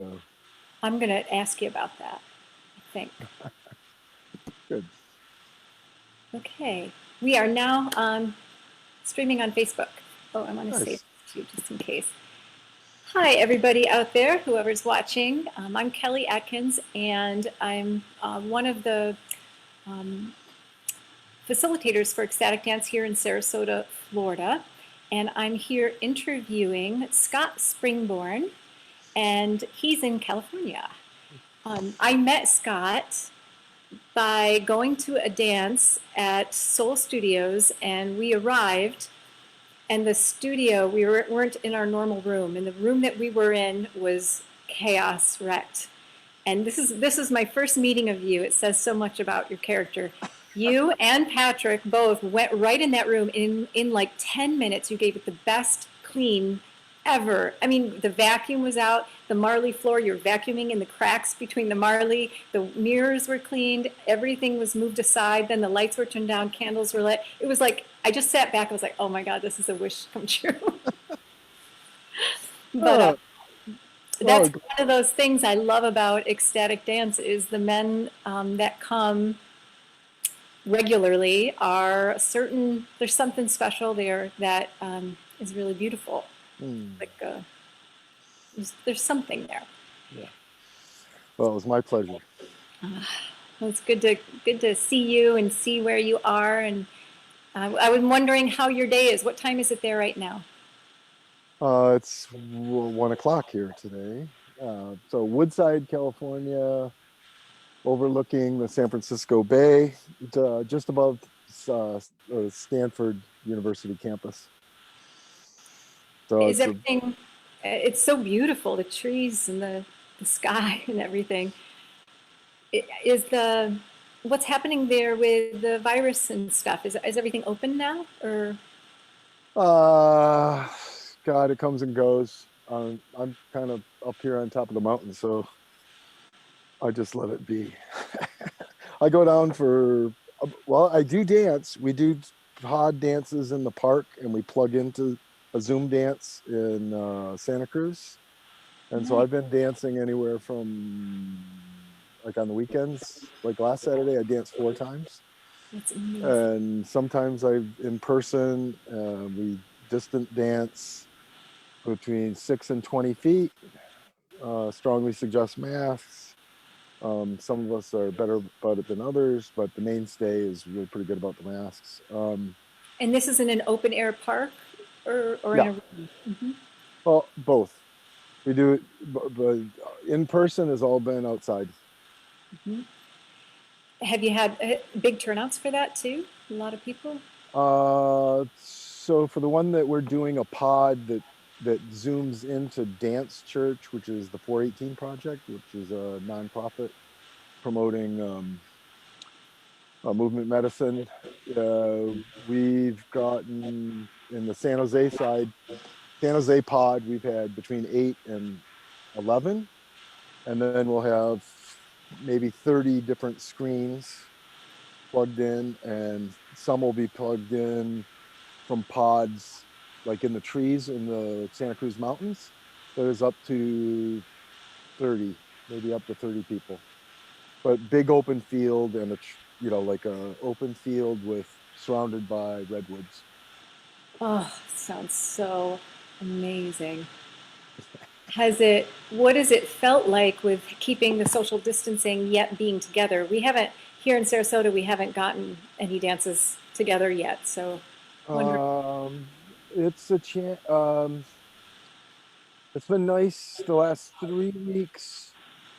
I'm going to ask you about that, I think. Good. Okay. We are now streaming on Facebook. Oh, I want to save Nice. this too, just in case. Hi, everybody out there, whoever's watching. I'm Kelly Atkins, and I'm one of the um, facilitators for Ecstatic Dance here in Sarasota, Florida. And I'm here interviewing Scott Springborn, and he's in California. I met Scott by going to a dance at Soul Studios, and we arrived. And the studio, weren't in our normal room, and the room that we were in was chaos wrecked. And this is my first meeting of you. It says so much about your character. You and Patrick both went right in that room. In like 10 minutes, you gave it the best clean ever. I mean, the vacuum was out, the Marley floor, you're vacuuming in the cracks between the Marley, the mirrors were cleaned, everything was moved aside, then the lights were turned down, candles were lit. It was like, I just sat back, I was like, oh my God, this is a wish come true. but Oh, that's well, one of those things I love about ecstatic dance is the men that come regularly are certain, there's something special there that is really beautiful. hmm, Like there's something there. yeah. Well, it was my pleasure. Well, it's good to see you and see where you are. And I was wondering how your day is. What time is it there right now? It's 1 o'clock here today. So Woodside, California, overlooking the San Francisco Bay, just above Stanford University campus. So Is it's a everything? It's so beautiful. The trees and the sky and everything. Is the what's happening there with the virus and stuff? Is everything open now, or uh, God, it comes and goes. I'm kind of up here on top of the mountain, so I just let it be. I go down for, well, I do dance. We do pod dances in the park, and we plug into a Zoom dance in Santa Cruz. And so nice? I've been dancing anywhere from like on the weekends, like last Saturday, I danced 4 times. That's amazing. And sometimes I in person, we distant dance between 6 and 20 feet. Strongly suggest masks. Some of us are better about it than others, but the mainstay is really pretty good about the masks. And this is in an open air park, or in Yeah, a room. Hmm. well, both. We do it, but in person has all been outside. Hmm. Have you had big turnouts for that too? A lot of people. So for the one that we're doing a pod that zooms into Dance Church, which is the 418 Project, which is a nonprofit promoting movement medicine. We've gotten in the San Jose side, San Jose pod, we've had between 8 and 11, and then we'll have maybe 30 different screens plugged in, and some will be plugged in from pods like in the trees in the Santa Cruz Mountains. There's up to 30, maybe up to 30 people. But big open field and like a open field with surrounded by redwoods. Oh, sounds so amazing. What has it felt like with keeping the social distancing yet being together? We haven't, here in Sarasota, we haven't gotten any dances together yet. So wondering, It's a chance. It's been nice the last 3 weeks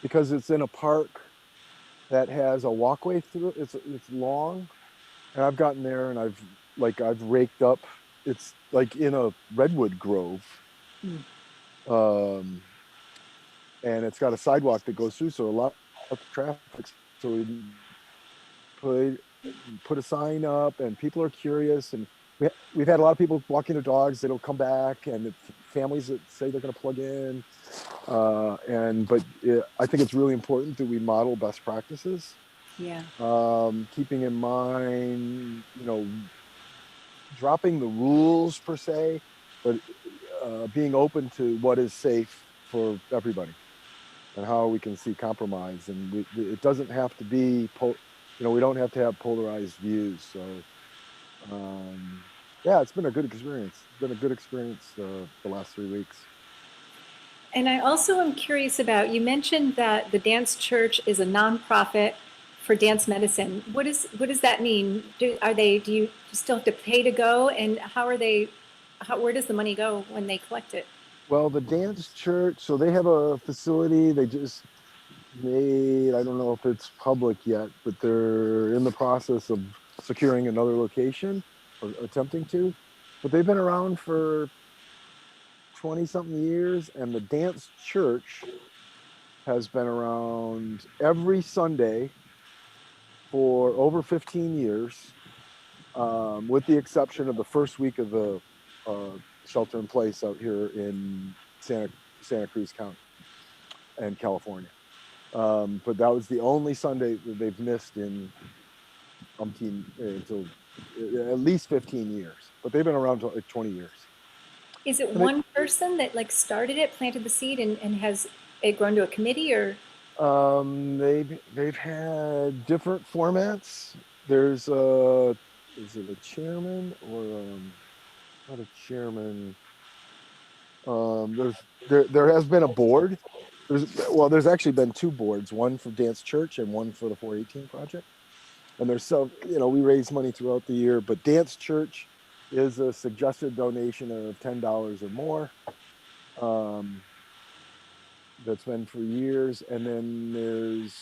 because it's in a park that has a walkway through it. It's long, and I've gotten there and I've raked up. It's like in a redwood grove, hmm, um, and it's got a sidewalk that goes through, so a lot of traffic. So we put put a sign up, and people are curious, and we've had a lot of people walking their dogs that'll come back, and families that say they're going to plug in. I think it's really important that we model best practices, yeah. keeping in mind, dropping the rules per se, but being open to what is safe for everybody. and how we can see compromise. And it doesn't have to be, we don't have to have polarized views. So, yeah, it's been a good experience. It's been a good experience the last 3 weeks. And I also am curious about, you mentioned that the Dance Church is a nonprofit for dance medicine. What does that mean? Do you still have to pay to go? And where does the money go when they collect it? Well, the Dance Church, so they have a facility. They just made, I don't know if it's public yet, but they're in the process of securing another location or attempting to. But they've been around for 20 something years, and the Dance Church has been around every Sunday for over 15 years, with the exception of the first week of the shelter in place out here in Santa Cruz County and California. But that was the only Sunday that they've missed in until at least 15 years. But they've been around for like 20 years. Is it one person that like started it, planted the seed, and has it grown to a committee, or? They've had different formats. There's is it a chairman or not a chairman? There has been a board. There's actually been two boards, one for Dance Church and one for the 418 Project. And there's we raise money throughout the year, but Dance Church is a suggested donation of $10 or more. That's been for years. And then there's,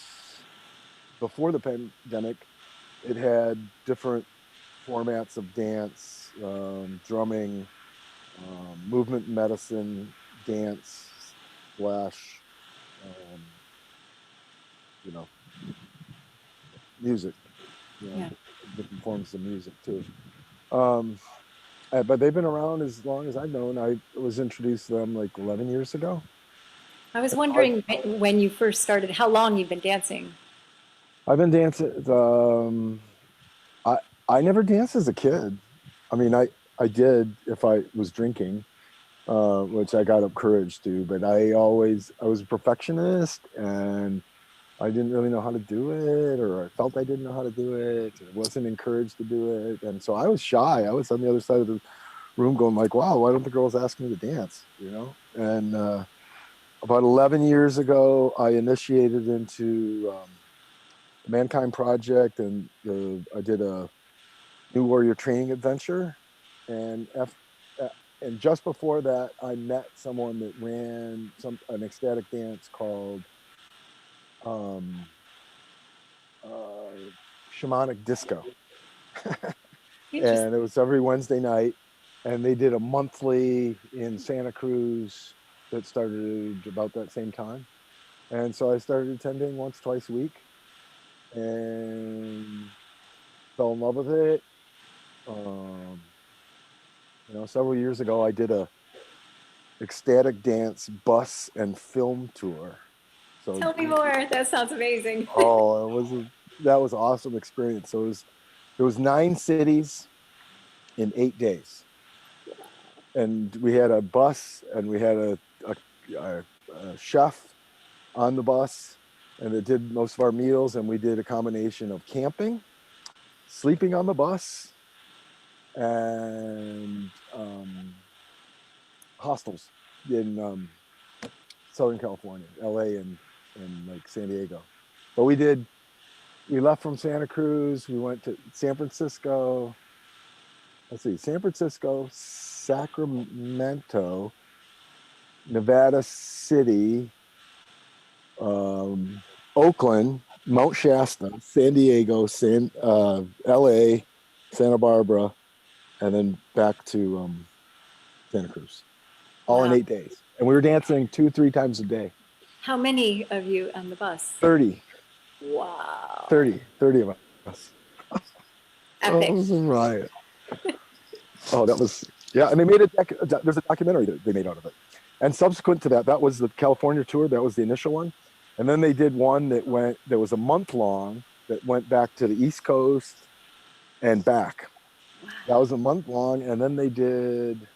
before the pandemic, it had different formats of dance, drumming, movement medicine, dance, slash, music, Yeah. different forms of music too. But they've been around as long as I've known. I was introduced to them like 11 years ago. I was wondering when you first started, how long you've been dancing. I've been dancing. I never danced as a kid. I mean, I did if I was drinking, which I got up courage to. But I was a perfectionist, and I didn't really know how to do it, or I felt I didn't know how to do it. I wasn't encouraged to do it, and so I was shy. I was on the other side of the room, going like, "Wow, why don't the girls ask me to dance?" And about 11 years ago, I initiated into the Mankind Project, and I did a New Warrior Training Adventure, and just before that, I met someone that ran an ecstatic dance called Shamanic Disco, and it was every Wednesday night, and they did a monthly in Santa Cruz that started about that same time, and so I started attending once, twice a week, and fell in love with it. Several years ago, I did a ecstatic dance bus and film tour. So Tell me more. That sounds amazing. That was an awesome experience. So it was 9 cities in 8 days, and we had a bus, and we had a chef on the bus, and it did most of our meals, and we did a combination of camping, sleeping on the bus, and hostels in Southern California, LA, and like San Diego. But we left from Santa Cruz, we went to San Francisco, San Francisco, Sacramento, Nevada City, Oakland, Mount Shasta, San Diego, LA, Santa Barbara, and then back to Santa Cruz, all in 8 days. And we were dancing 2-3 times a day. How many of you on the bus? 30. Wow. 30 of us. Epic. Oh, this is riot. That was, yeah. And they made there's a documentary that they made out of it. And subsequent to that was the California tour. That was the initial one. And then they did one that was a month long, that went back to the East Coast and back. Wow. That was a month long. And then they did,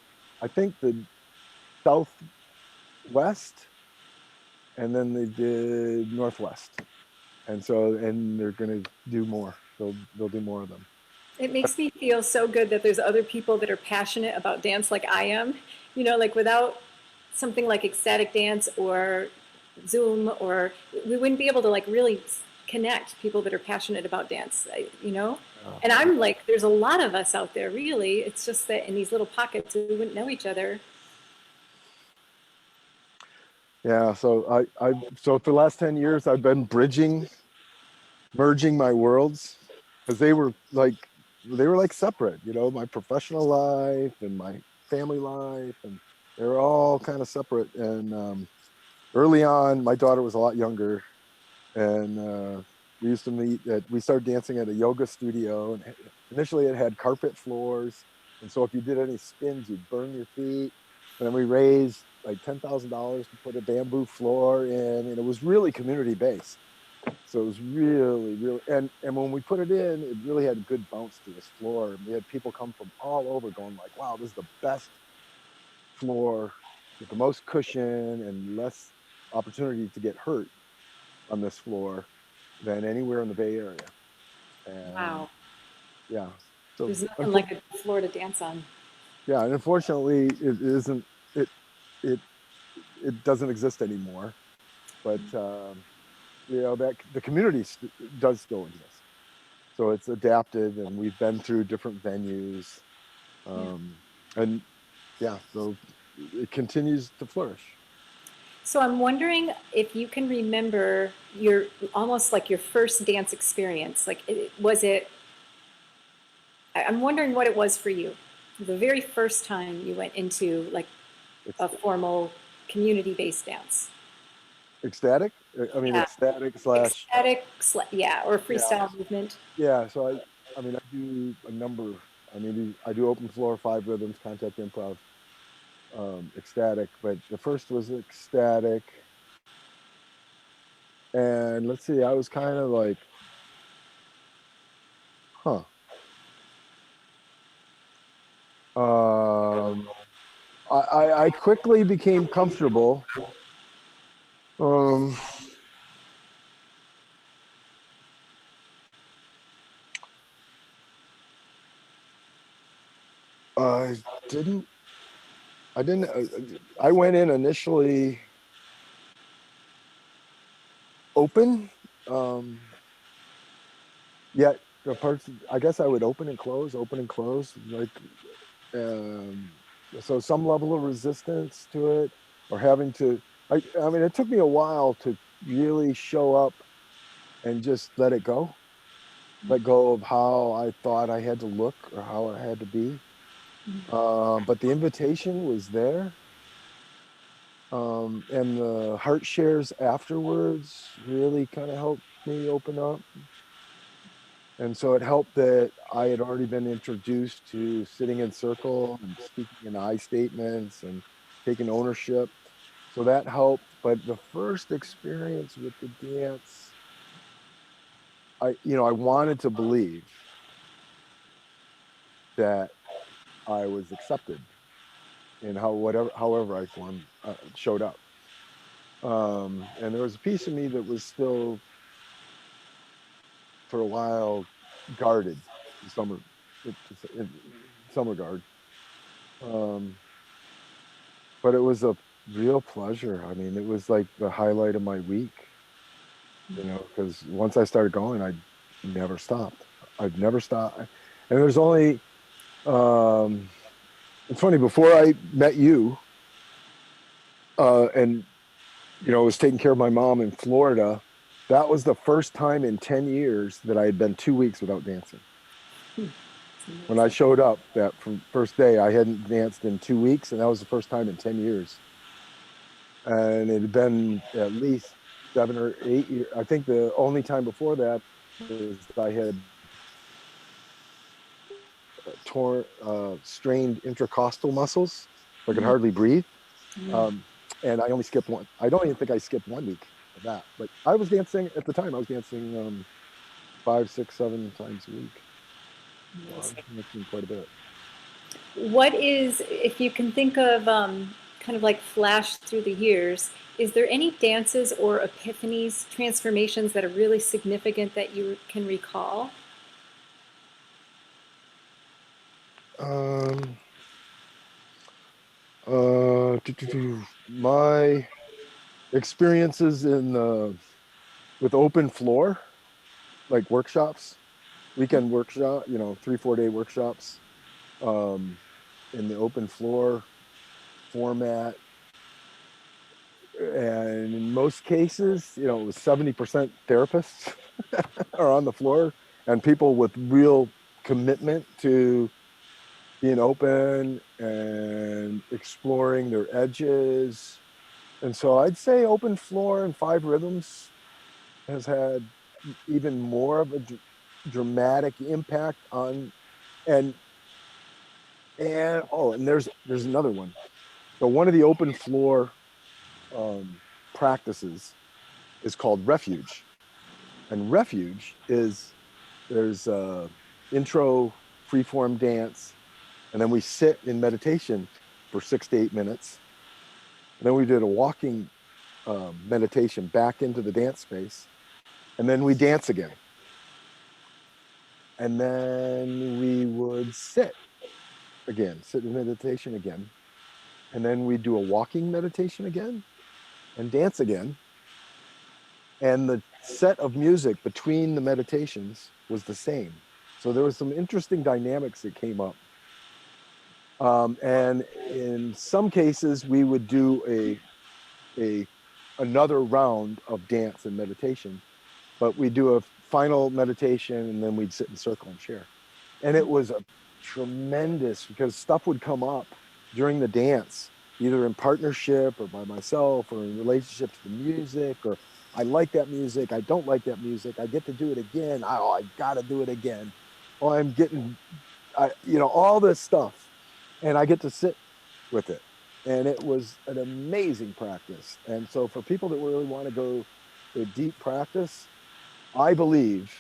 I think, the Southwest and then they did Northwest, and they're going to do more. They'll do more of them. It makes me feel so good that there's other people that are passionate about dance like I am. You know, like without something like ecstatic dance or Zoom, or we wouldn't be able to like really connect people that are passionate about dance, you know? And I'm like, there's a lot of us out there, really. It's just that in these little pockets, we wouldn't know each other. Yeah, so so for the last 10 years I've been merging my worlds, because they were like separate, you know, my professional life and my family life, and they were all kind of separate. And early on, my daughter was a lot younger, and we started dancing at a yoga studio, and initially it had carpet floors, and so if you did any spins you'd burn your feet. And then we raised like $10,000 to put a bamboo floor in, and it was really community based. So it was really, and when we put it in, it really had a good bounce to this floor. And we had people come from all over going like, wow, this is the best floor with the most cushion and less opportunity to get hurt on this floor than anywhere in the Bay Area. And Wow. yeah, so There's nothing like a floor to dance on. yeah, and unfortunately, it isn't. It it doesn't exist anymore. But you know, that the community does still exist. So it's adapted, and we've been through different venues, Yeah. and yeah, so it continues to flourish. So I'm wondering if you can remember your almost like your first dance experience. Like, was it? I'm wondering what it was for you. The very first time you went into like It's a formal community-based dance. ecstatic. I mean, Yeah, ecstatic slash ecstatic, yeah, or yeah, freestyle movement. yeah. So I mean, I do a number. I mean, I do open floor, five rhythms, contact improv, ecstatic. But the first was ecstatic, and let's see, I was kind of like, huh. Um, I quickly became comfortable. Um, I didn't. I didn't. I went in initially open. Um, Yet the parts. I guess I would open and close, like um, so some level of resistance to it, or having to. I mean, it took me a while to really show up and just let go of how I thought I had to look or how I had to be. But the invitation was there, and the heart shares afterwards really kind of helped me open up. And so it helped that I had already been introduced to sitting in circle and speaking in I statements and taking ownership. So that helped. But the first experience with the dance, I wanted to believe that I was accepted in however I showed up. And there was a piece of me that was still, for a while, guarded in in some regard. Um, but it was a real pleasure. I mean, it was like the highlight of my week, because once I started going, I never stopped. I've never stopped. And there's only, um, it's funny, before I met you, and, was taking care of my mom in Florida, that was the first time in 10 years that I had been 2 weeks without dancing. When I showed up that from first day, I hadn't danced in 2 weeks, and that was the first time in 10 years. And it had been at least 7 or 8 years. I think the only time before that is I had strained intercostal muscles. So I could hardly breathe. And I only skipped one. I don't even think I skipped 1 week of that. But I was dancing at the time. I was dancing 5, 6, 7 times a week. So I was dancing quite a bit. What is, if you can think of kind of like flashed through the years, is there any dances or epiphanies, transformations that are really significant that you can recall? Um, my experiences in with open floor, like workshops, weekend workshop, 3, 4 day workshops, um, in the open floor format. And in most cases, it was 70% therapists are on the floor and people with real commitment to being open and exploring their edges. And so I'd say open floor and five rhythms has had even more of a dramatic impact on and and there's another one. So one of the open floor practices is called refuge, and refuge is there's a intro freeform dance, and then we sit in meditation for 6 to 8 minutes, and then we did a walking meditation back into the dance space, and then we dance again, and then we would sit in meditation again, and then we do a walking meditation again and dance again. And the set of music between the meditations was the same. So there was some interesting dynamics that came up. And in some cases, we would do another round of dance and meditation, but we do a final meditation and then we'd sit in circle and share. And it was a tremendous, because stuff would come up during the dance, either in partnership or by myself or in relationship to the music, or I like that music, I don't like that music, I get to do it again, I gotta do it again. Oh, I'm getting, all this stuff, and I get to sit with it. And it was an amazing practice. And so for people that really want to go to deep practice, I believe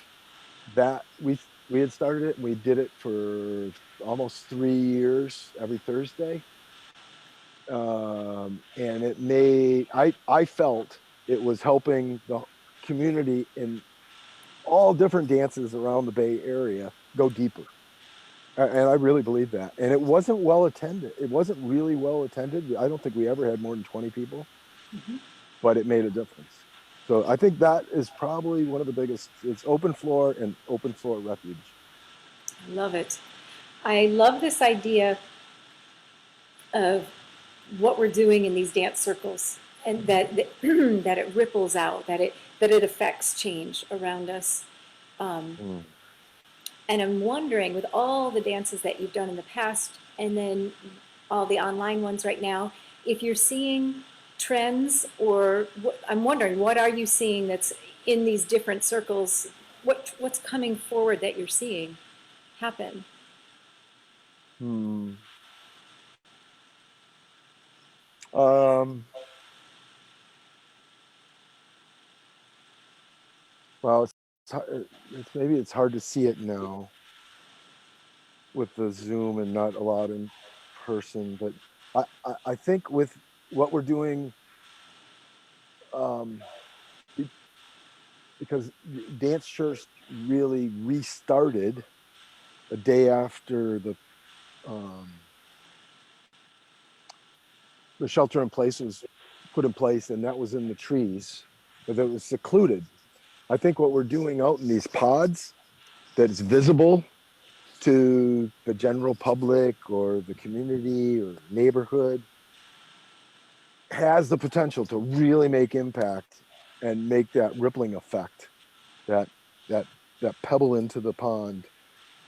that we had started it and we did it for almost 3 years every Thursday. And it made, I felt it was helping the community in all different dances around the Bay Area go deeper. And I really believe that. And it wasn't well attended. It wasn't really well attended. I don't think we ever had more than 20 people, Mm-hmm. but it made a difference. So I think that is probably one of the biggest. It's open floor and open floor refuge. I love it. I love this idea of what we're doing in these dance circles, and that it ripples out, that it affects change around us. Mm. And I'm wondering, with all the dances that you've done in the past, and then all the online ones right now, if you're seeing trends, or I'm wondering, what are you seeing that's in these different circles? What's coming forward that you're seeing happen? Hmm. Um, well, maybe it's hard to see it now with the Zoom and not a lot in person, but I think with what we're doing, um, because Dance Church really restarted a day after um, the shelter in place was put in place, and that was in the trees, but it was secluded. I think what we're doing out in these pods that is visible to the general public or the community or neighborhood has the potential to really make impact and make that rippling effect, that that that pebble into the pond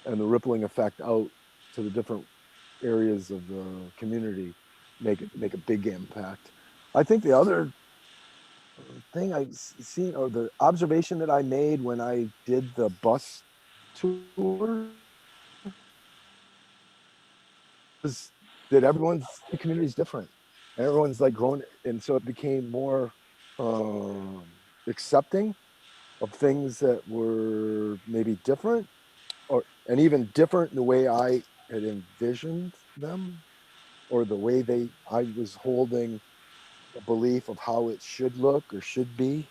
and the rippling effect out to the different areas of the community, make a big impact. I think the other thing I seen, or the observation that I made when I did the bus tour, is that everyone's community is different, and everyone's like growing, and so it became more um, accepting of things that were maybe different, or and even different in the way I had envisioned them. or the way I was holding a belief of how it should look or should be.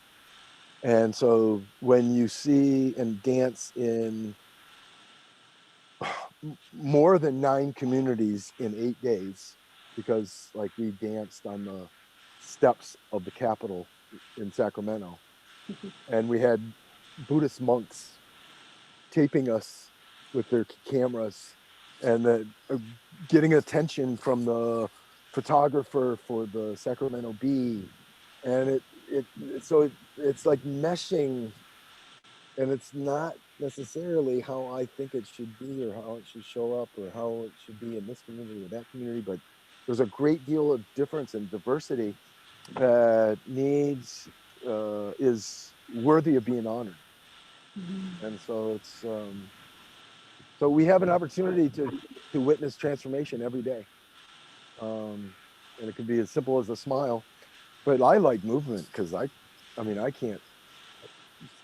And so when you see and dance in more than 9 communities in 8 days, because like we danced on the steps of the Capitol in Sacramento, and we had Buddhist monks taping us with their cameras, and getting attention from the photographer for the Sacramento Bee, and it's like meshing, and it's not necessarily how I think it should be or how it should show up or how it should be in this community or that community, but there's a great deal of difference and diversity that is worthy of being honored. And so so we have an opportunity to witness transformation every day. And it can be as simple as a smile, but I like movement because I can't.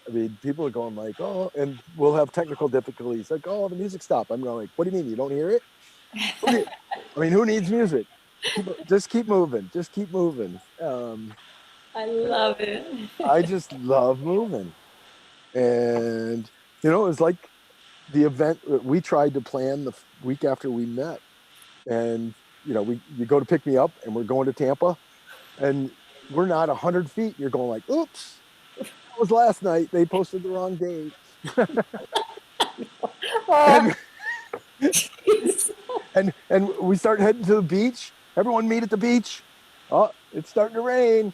I mean, people are going like, oh, and we'll have technical difficulties. Like, oh, the music stopped. I'm going like, what do you mean? You don't hear it? I mean, who needs music? Just keep moving. Just keep moving. I love it. I just love moving. And, it was like the event we tried to plan the week after we met. And, you go to pick me up and we're going to Tampa and we're not 100 feet. You're going like, oops, that was last night. They posted the wrong date. Oh, and we start heading to the beach. Everyone meet at the beach. Oh, it's starting to rain.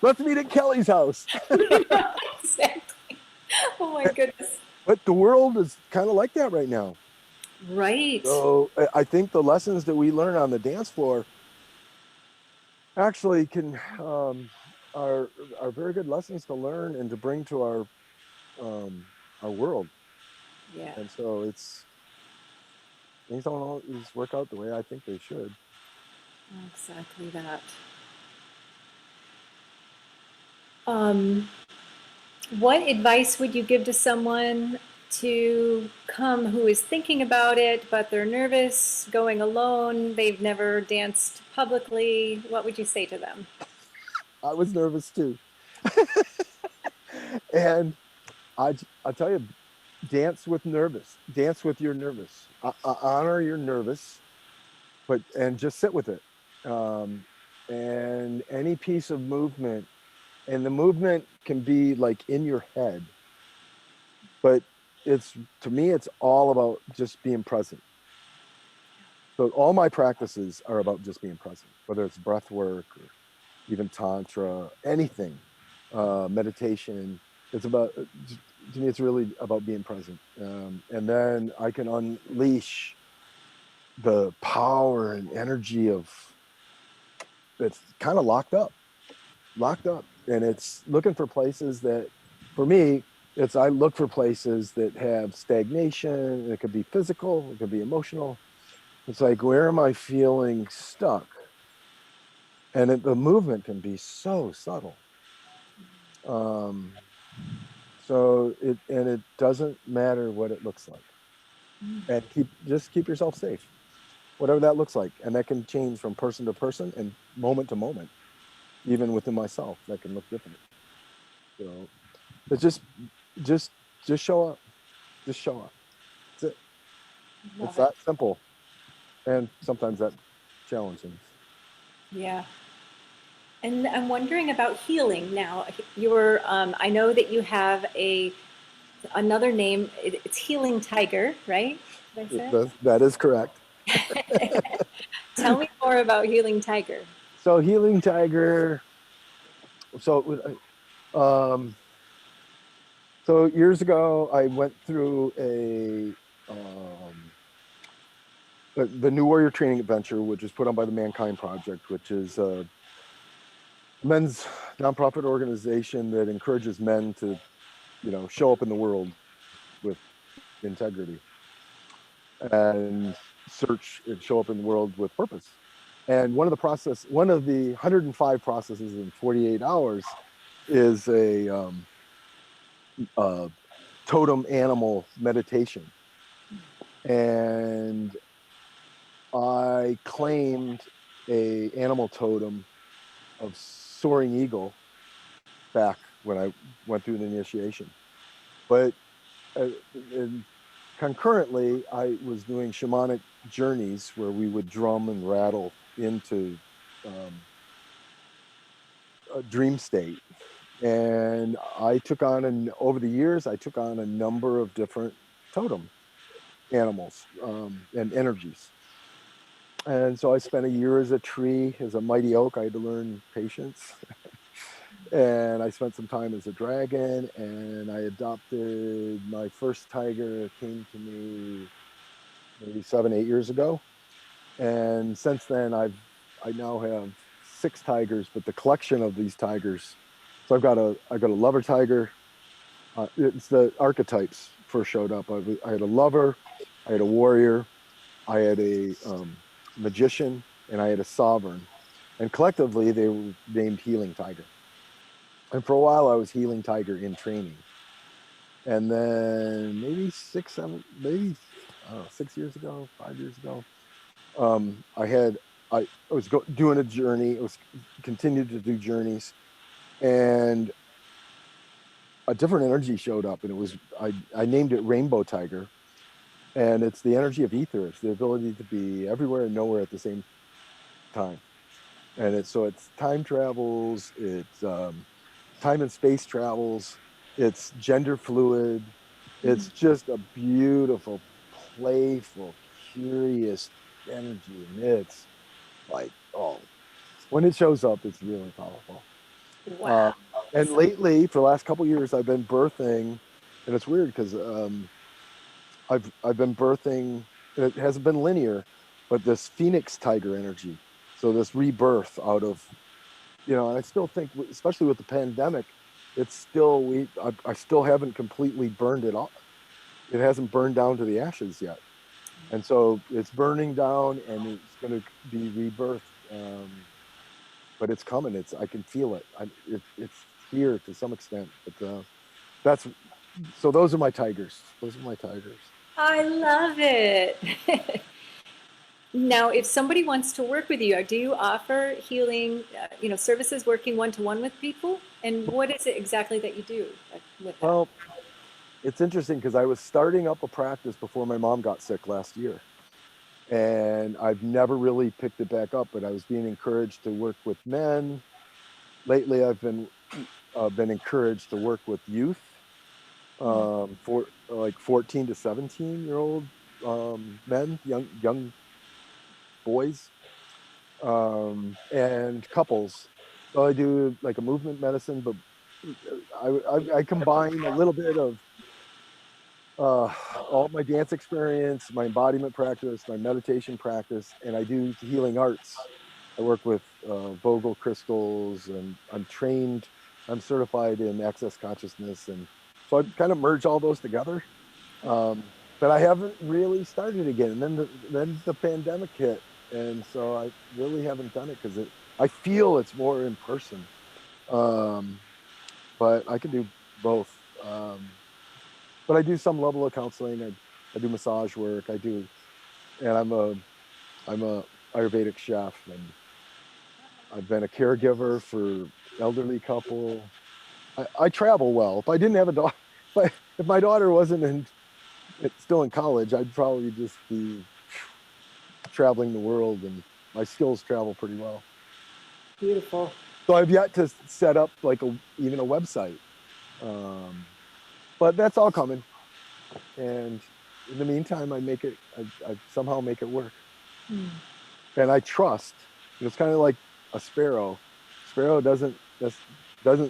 Let's meet at Kelly's house. exactly. Oh my goodness. But the world is kind of like that right now. Right. So I think the lessons that we learn on the dance floor actually are very good lessons to learn and to bring to our world. Yeah. And so things don't always work out the way I think they should. Exactly that. What advice would you give to someone to come who is thinking about it, but they're nervous, going alone, they've never danced publicly? What would you say to them? I was nervous too. And I tell you, dance with your nervous. Honor your nervous, and just sit with it. And any piece of movement, and the movement can be like in your head, but to me it's all about just being present. So all my practices are about just being present, whether it's breath work or even tantra, anything, meditation. It's about, to me, it's really about being present. And then I can unleash the power and energy that's kind of locked up. And it's looking for places that, for me, I look for places that have stagnation. It could be physical, it could be emotional. It's like, where am I feeling stuck? And the movement can be so subtle. So it doesn't matter what it looks like, and just keep yourself safe, whatever that looks like, and that can change from person to person and moment to moment. Even within myself, that can look different. So, but just show up, just show up. That's it. It's that simple, and sometimes that challenging. Yeah. And I'm wondering about healing now. I know that you have another name. It's Healing Tiger, right? Did I say? That is correct. Tell me more about Healing Tiger. So Healing Tiger. So, so years ago, I went through the New Warrior Training Adventure, which is put on by the Mankind Project, which is a men's nonprofit organization that encourages men to, show up in the world with integrity and show up in the world with purpose. And one of the 105 processes in 48 hours is a totem animal meditation. And I claimed a animal totem of soaring eagle back when I went through the initiation. But and concurrently, I was doing shamanic journeys where we would drum and rattle into a dream state. And I took on, over the years, I took on a number of different totem animals and energies. And so I spent a year as a tree, as a mighty oak. I had to learn patience. And I spent some time as a dragon, and I adopted my first tiger. It came to me maybe 7, 8 years ago. And since then, I now have 6 tigers, but the collection of these tigers. So I got a lover tiger. It's the archetypes first showed up. I had a lover, I had a warrior, I had a magician, and I had a sovereign. And collectively, they were named Healing Tiger. And for a while, I was Healing Tiger in training. And then maybe 6 years ago, 5 years ago, I was doing a journey. I was continued to do journeys, and a different energy showed up, and it was I named it Rainbow Tiger, and it's the energy of ether. It's the ability to be everywhere and nowhere at the same time, and it's time travels, it's time and space travels, it's gender fluid, it's just a beautiful, playful, curious energy, and it's like, oh, when it shows up, it's really powerful. Wow. And lately, for the last couple of years, I've been birthing, and it's weird because I've been birthing, and it hasn't been linear, but this phoenix tiger energy. So this rebirth out of, and I still think, especially with the pandemic, it's still I still haven't completely burned it off. It hasn't burned down to the ashes yet, and so it's burning down, and it's going to be rebirthed. But it's coming. I can feel it. It's here to some extent. But so those are my tigers. Those are my tigers. I love it. Now, if somebody wants to work with you, do you offer healing, services working one-to-one with people? And what is it exactly that you do with that? Well, it's interesting because I was starting up a practice before my mom got sick last year, and I've never really picked it back up. But I was being encouraged to work with men. Lately, I've been encouraged to work with youth, for like 14 to 17-year-old men, young boys, and couples. So I do like a movement medicine, but I combine a little bit of all my dance experience, my embodiment practice, my meditation practice, and I do healing arts. I work with Vogel crystals, and I'm certified in access consciousness, and so I kind of merge all those together. But I haven't really started again. And then the pandemic hit, and so I really haven't done it because I feel it's more in person. But I can do both. But I do some level of counseling. I do massage work. And I'm a Ayurvedic chef, and I've been a caregiver for elderly couple. I travel well. If I didn't have a daughter, if my daughter wasn't still in college, I'd probably just be traveling the world, and my skills travel pretty well. Beautiful. So I've yet to set up even a website, but that's all coming. And in the meantime, I somehow make it work. And I trust. It's kind of like a sparrow. Sparrow doesn't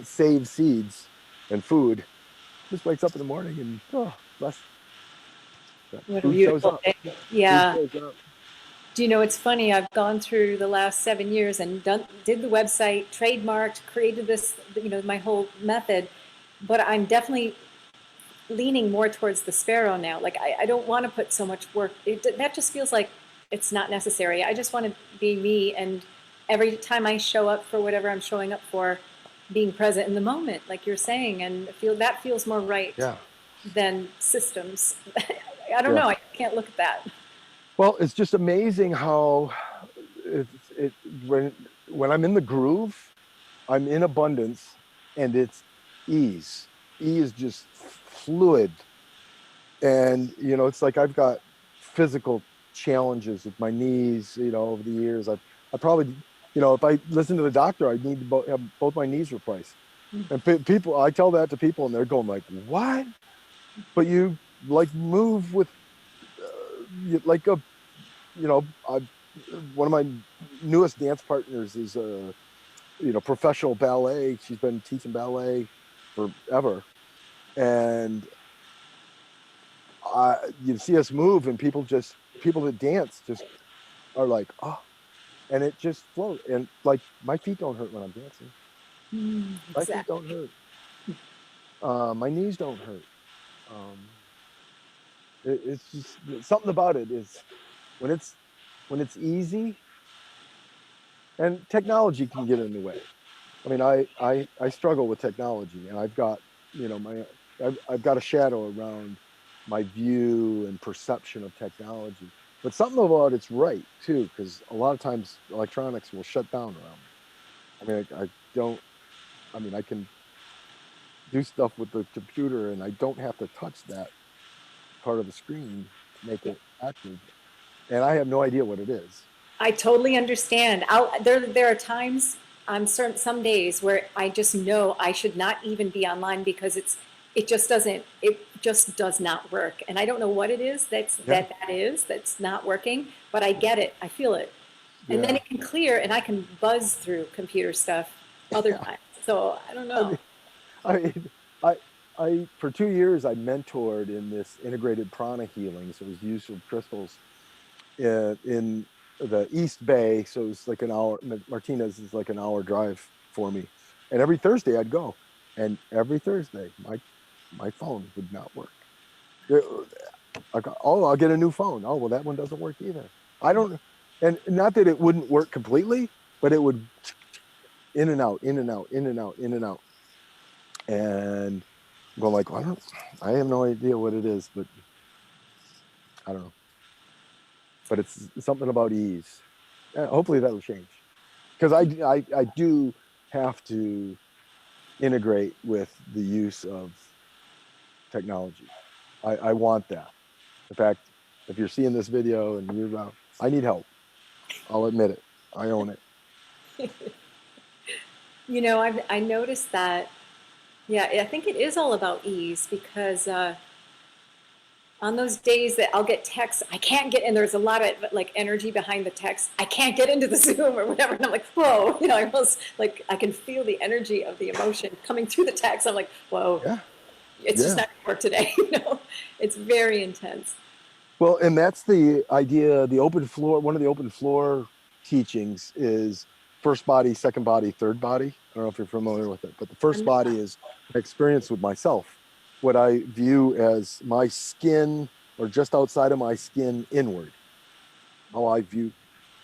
save seeds and food. Just wakes up in the morning and bless. What a beautiful thing. Yeah. Do you know, it's funny, I've gone through the last 7 years and did the website, trademarked, created this, my whole method, but I'm definitely leaning more towards the sparrow now. Like, I don't want to put so much work. That just feels like it's not necessary. I just want to be me, and every time I show up for whatever I'm showing up for, being present in the moment, like you're saying, and that feels more right than systems. I don't know. I can't look at that. Well, it's just amazing how it when I'm in the groove, I'm in abundance, and it's ease. E is just fluid, and it's like I've got physical challenges with my knees. Over the years, I probably, if I listen to the doctor, I need to have both my knees replaced. And people, I tell that to people, and they're going like, "What?" But you like move with like a I one of my newest dance partners is a professional ballet. She's been teaching ballet forever, and you see us move, and people that dance just are like, oh, and it just flows. And like my feet don't hurt when I'm dancing. My feet don't Exactly. hurt. My knees don't hurt. Um, it's just something about it is when it's easy, and technology can get in the way. I mean, I struggle with technology, and I've got my I've got a shadow around my view and perception of technology. But something about it's right too, because a lot of times electronics will shut down around me. I mean, I don't. I mean, I can do stuff with the computer, and I don't have to touch that part of the screen to make Yeah. it active, and I have no idea what it is. I totally understand. There are times on some days where I just know I should not even be online because it just does not work. And I don't know what it is Yeah, that's not working, but I get it. I feel it. And then yeah. it can clear and I can buzz through computer stuff other Yeah. times. So I don't I know. mean, I mean, I, for 2 years I mentored in this integrated prana healing. So it was use of crystals in the East Bay. So it's like an hour. Martinez is like an hour drive for me, and every Thursday I'd go, and every Thursday my phone would not work. Oh, I'll get a new phone. Oh, well, that one doesn't work either. I don't, and not that it wouldn't work completely, but it would in and out, in and out, in and out, in and out, and go like, well, I have no idea what it is, but I don't know. But it's something about ease. Hopefully that'll change, because I do have to integrate with the use of technology. I want that. In fact, if you're seeing this video and I need help. I'll admit it. I own it. I noticed that, yeah, I think it is all about ease because on those days that I'll get texts, I can't get, and there's a lot of like energy behind the text. I can't get into the Zoom or whatever. And I'm like, whoa, I almost like I can feel the energy of the emotion coming through the text. I'm like, whoa, Yeah, it's just yeah. not gonna work today. It's very intense. Well, and that's the idea. The open floor. One of the open floor teachings is first body, second body, third body. I don't know if you're familiar with it, but the first I'm body not. is my experience with myself, what I view as my skin or just outside of my skin inward. How I view.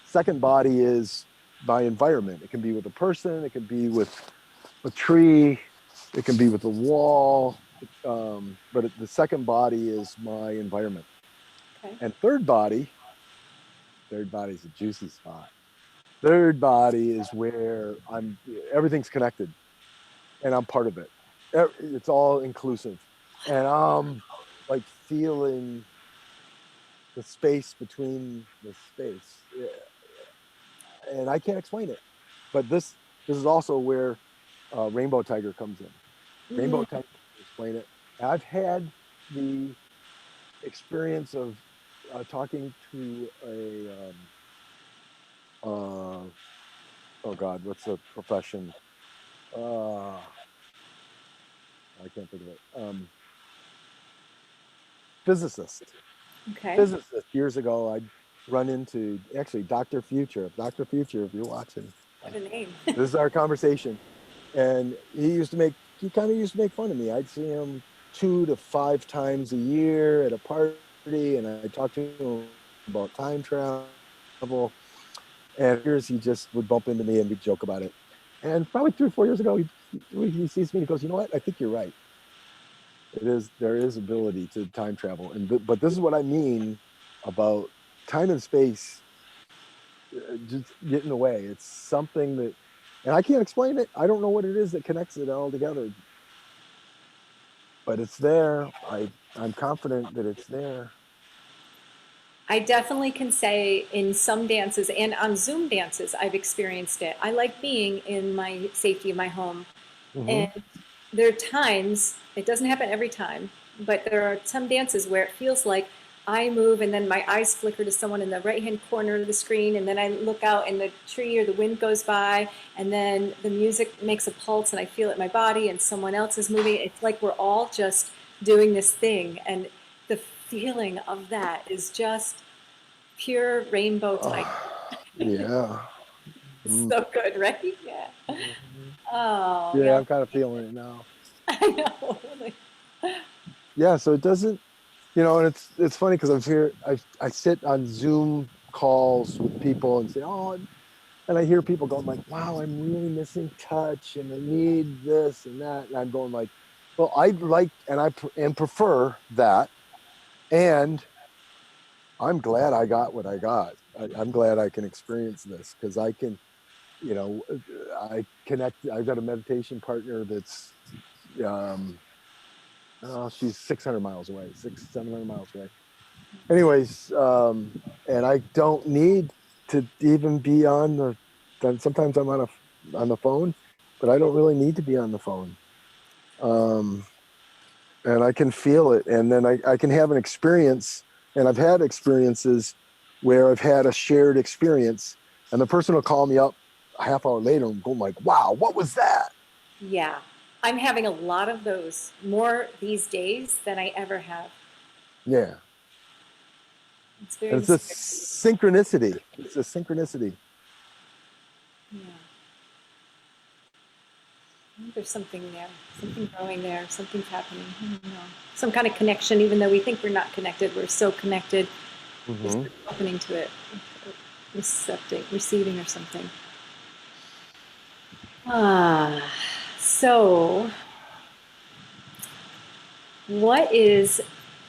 Second body is my environment. It can be with a person. It can be with a tree. It can be with a wall. But the second body is my environment. Okay. And third body is a juicy spot. Third body is where everything's connected and I'm part of it. It's all inclusive. And I'm like feeling the space between the space. And I can't explain it. But this is also where Rainbow Tiger comes in. Rainbow Mm, Tiger can explain it. I've had the experience of talking to a oh God, what's the profession? Uh, I can't think of it. Physicist. okay. Physicist. Years ago, I'd run into actually Dr. Future. Dr. Future, if you're watching, What a name. this is our conversation. And he kind of used to make fun of me. I'd see him 2 to 5 times a year at a party, and I talked to him about time travel. And here's he just would bump into me and we'd joke about it. And probably 3 or 4 years ago, he sees me and he goes, "You know what? I think you're right. There is ability to time travel." But this is what I mean about time and space just get in the way. It's something that, and I can't explain it. I don't know what it is that connects it all together, but it's there. I'm confident that it's there. I definitely can say in some dances and on Zoom dances, I've experienced it. I like being in my safety of my home. Hmm. And there are times, it doesn't happen every time, but there are some dances where it feels like I move and then my eyes flicker to someone in the right hand corner of the screen, and then I look out and the tree or the wind goes by, and then the music makes a pulse and I feel it in my body and someone else is moving. It's like we're all just doing this thing. And the feeling of that is just pure rainbow type. Yeah. Mm. So good, right? Yeah. Mhm. Oh, Yeah, yeah. I'm kind of feeling it now. I know. Like, Yeah, so it doesn't, and it's funny because I'm here. I sit on Zoom calls with people and say, oh, and I hear people going like, wow, I'm really missing touch, and I need this and that, and I'm going like, well, I like and prefer that, and I'm glad I got what I got. I'm glad I can experience this because I can, you know, I connect. I've got a meditation partner that's, um, oh, she's 600 miles away, 700 miles away. Anyways, and I don't need to even be on the. Then sometimes I'm on the phone, but I don't really need to be on the phone. Um, and I can feel it, and then I can have an experience, and I've had experiences where I've had a shared experience, and the person will call me up a half hour later and go like, "Wow, what was that?" yeah. I'm having a lot of those more these days than I ever have. Yeah, It's very and it's a mysterious. synchronicity. It's a synchronicity. Yeah. I think there's something there, something growing there, something's happening. I don't know. Some kind of connection, even though we think we're not connected, we're so connected. Just Hmm. opening to it, receiving or something. Ah, so what is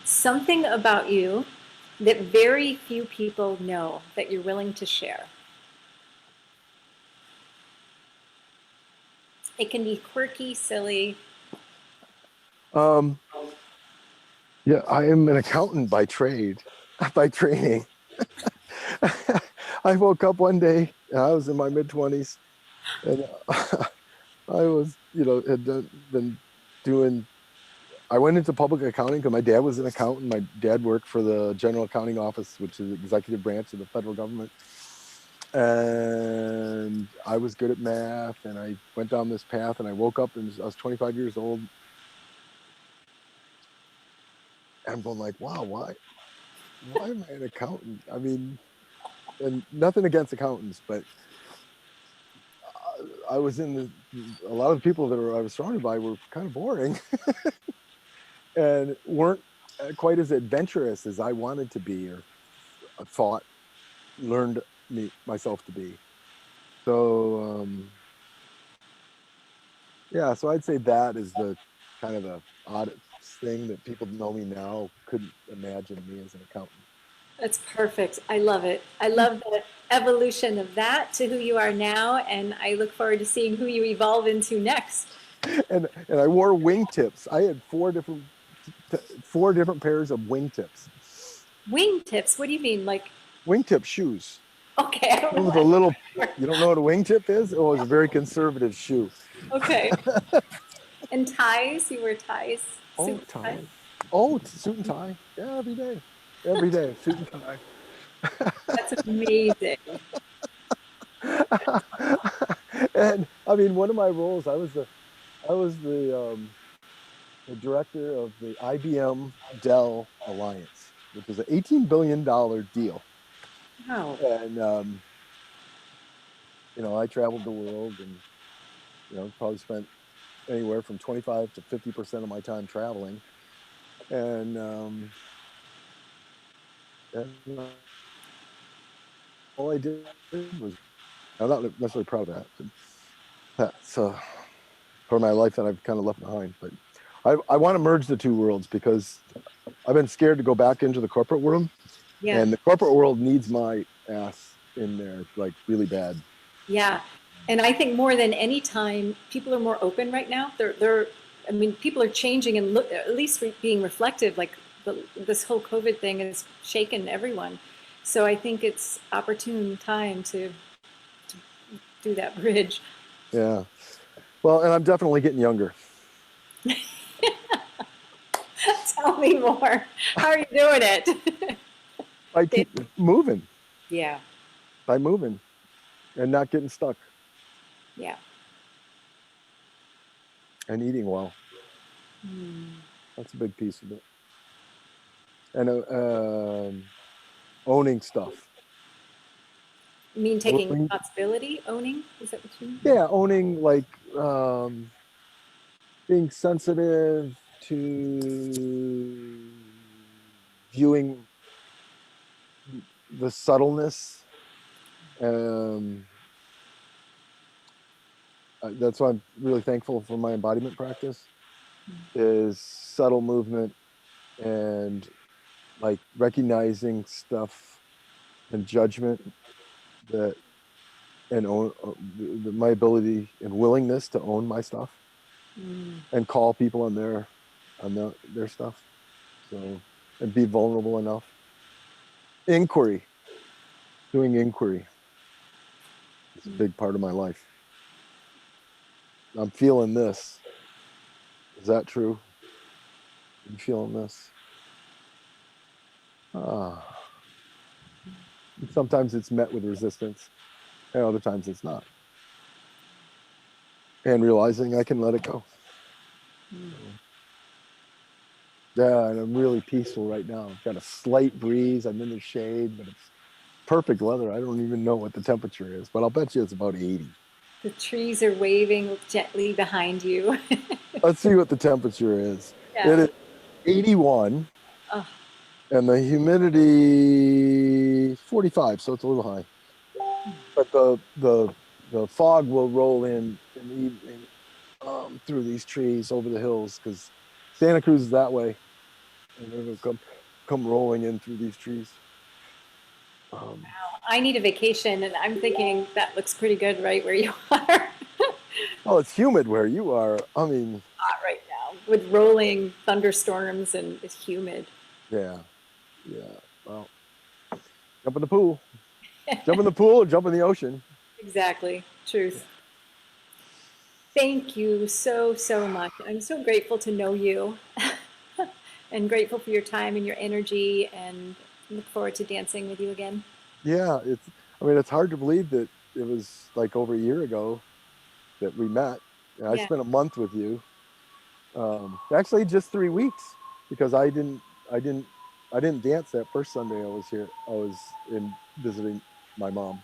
something about you that very few people know that you're willing to share? It can be quirky, silly. Um, yeah, I am an accountant by trade, by training. I woke up one day, and I was in my mid 20s, and I was, been doing. I went into public accounting because my dad was an accountant. My dad worked for the General Accounting Office, which is the executive branch of the federal government. And I was good at math, and I went down this path. And I woke up, and I was 25 years old. And I'm going like, wow, why am I an accountant? I mean, and nothing against accountants, but I was a lot of the people that I was surrounded by were kind of boring and weren't quite as adventurous as I wanted to be or thought, learned myself to be. So, yeah, so I'd say that is the kind of the oddest thing that people know me now couldn't imagine me as an accountant. That's perfect. I love it. I love the evolution of that to who you are now, and I look forward to seeing who you evolve into next. And I wore wingtips. I had four different pairs of wingtips. Wingtips, what do you mean? Like, Wingtip shoes. okay, I don't It know was a what. little. You don't know what a wingtip is? Oh, it was a very conservative shoe. Okay. And ties, you wear ties, Oh, suit tie. tie. Oh, suit and tie. Yeah, every day, suit and tie. That's amazing. And I mean, one of my roles, I was the director of the IBM Dell Alliance, which was an $18 billion deal. Wow. And I traveled the world, and probably spent anywhere from 25 to 50% of my time traveling. And and all I did was, I'm not necessarily proud of that, but that's part of my life that I've kind of left behind. But I want to merge the two worlds because I've been scared to go back into the corporate world Yeah. And the corporate world needs my ass in there, like really bad. Yeah. And I think more than any time, people are more open right now. I mean, people are changing and look, at least being reflective. Like this whole COVID thing has shaken everyone. So I think it's opportune time to do that bridge. Yeah. Well, and I'm definitely getting younger. Tell me more. How are you doing it? I keep moving Yeah. by moving and not getting stuck Yeah. and eating well. Hmm. That's a big piece of it. And owning stuff. You mean taking Owning, responsibility, owning? Is that what you mean? yeah, owning like being sensitive to viewing the subtleness. Um, that's why I'm really thankful for my embodiment practice is subtle movement and like recognizing stuff and judgment that and own my ability and willingness to own my stuff Mm. and call people on their stuff. So and be vulnerable enough. Inquiry, doing inquiry is a big part of my life. I'm feeling this. Is that true? Are you feeling this? Ah. Sometimes it's met with resistance, and other times it's not. And realizing I can let it go. Mm. Yeah, and I'm really peaceful right now. I've got a slight breeze. I'm in the shade, but it's perfect weather. I don't even know what the temperature is, but I'll bet you it's about 80. The trees are waving gently behind you. Let's see what the temperature is. It Yeah. is 81, Oh, and the humidity 45, so it's a little high. But the fog will roll in the evening through these trees over the hills because Santa Cruz is that way, and it'll come rolling in through these trees. Um, I need a vacation, and I'm thinking that looks pretty good right where you are. oh, it's humid where you are. I mean, Hot right now with rolling thunderstorms and it's humid. yeah, yeah. Well, jump in the pool, jump in the pool, or jump in the ocean. Exactly. Truth. Thank you so, so much. I'm so grateful to know you and grateful for your time and your energy and look forward to dancing with you again. Yeah, it's. I mean, it's hard to believe that it was like over a year ago that we met. And I Yeah. spent a month with you. Actually, just 3 weeks because I didn't, I didn't dance that first Sunday I was here. I was in visiting my mom.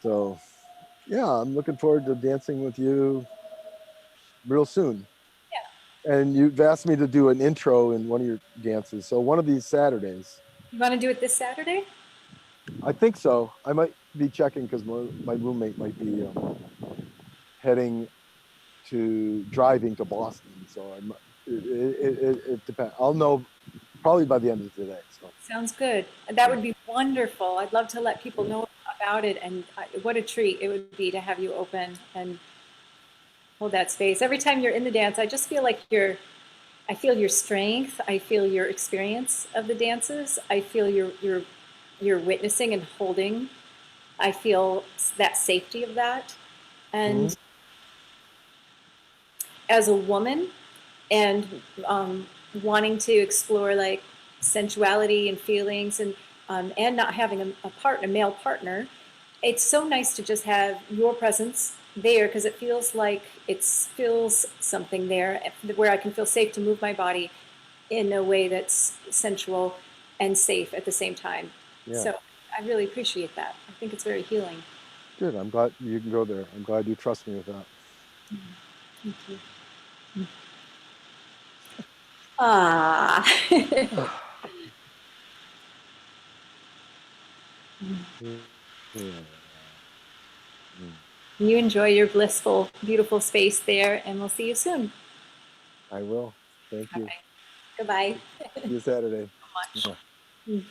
So yeah, I'm looking forward to dancing with you real soon. And you've asked me to do an intro in one of your dances. So one of these Saturdays, You want to do it this Saturday? I think so. I might be checking because my roommate might be heading to driving to Boston. So it depends. I'll know probably by the end of today. So Sounds good. That would be wonderful. I'd love to let people know about it, and what a treat it would be to have you open and hold that space. Every time you're in the dance, I just feel like I feel your strength. I feel your experience of the dances. I feel your witnessing and holding. I feel that safety of that. mhm. And as a woman, and wanting to explore like sensuality and feelings and not having a male partner, it's so nice to just have your presence there because it feels like it feels something there where I can feel safe to move my body in a way that's sensual and safe at the same time. Yeah, So I really appreciate that. I think it's very healing. good. I'm glad you can go there. I'm glad you trust me with that. Thank you. Ah. Yeah. You enjoy your blissful, beautiful space there, and we'll see you soon. I will. Thank All you. right. Goodbye. See you Saturday. So much.